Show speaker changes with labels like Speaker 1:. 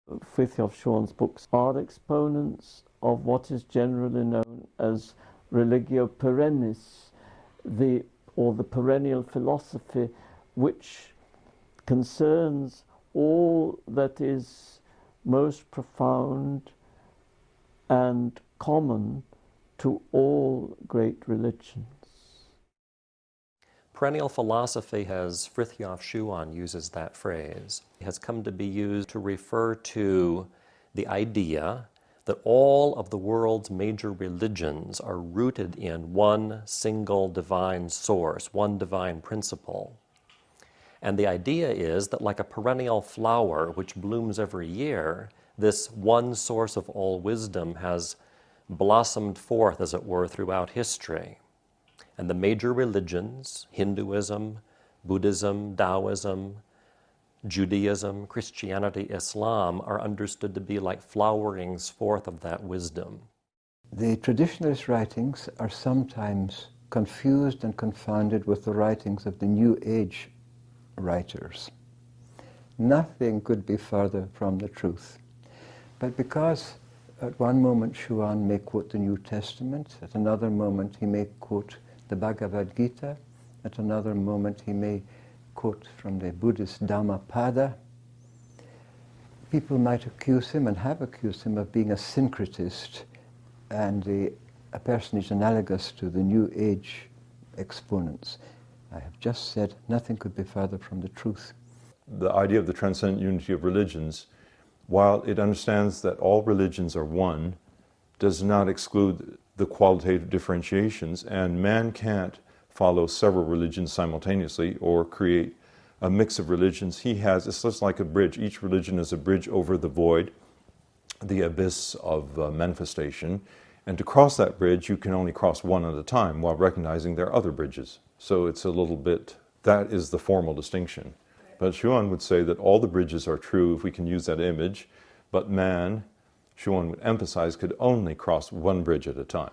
Speaker 1: Frithjof Schuon's books are exponents of what is generally known as religio perennis, or the perennial philosophy, which concerns all that is most profound and common to all great religions.
Speaker 2: Perennial philosophy, as Frithjof Schuon uses that phrase, has come to be used to refer to the idea that all of the world's major religions are rooted in one single divine source, one divine principle. And the idea is that, like a perennial flower which blooms every year, this one source of all wisdom has blossomed forth, as it were, throughout history. And the major religions, Hinduism, Buddhism, Taoism, Judaism, Christianity, Islam, are understood to be like flowerings forth of that wisdom.
Speaker 3: The traditionalist writings are sometimes confused and confounded with the writings of the New Age writers. Nothing could be further from the truth. But because at one moment Schuon may quote the New Testament, at another moment he may quote the Bhagavad Gita, at another moment he may quote from the Buddhist Dhammapada, people might accuse him, and have accused him, of being a syncretist and a personage analogous to the New Age exponents. I have just said nothing could be further from the truth.
Speaker 4: The idea of the transcendent unity of religions, while it understands that all religions are one, does not exclude the qualitative differentiations, and man can't follow several religions simultaneously or create a mix of religions. It's just like a bridge. Each religion is a bridge over the void, the abyss of manifestation, and to cross that bridge you can only cross one at a time while recognizing there are other bridges. So it's a little bit, that is the formal distinction. But Schuon would say that all the bridges are true if we can use that image, but man, Schuon would emphasize, could only cross one bridge at a time.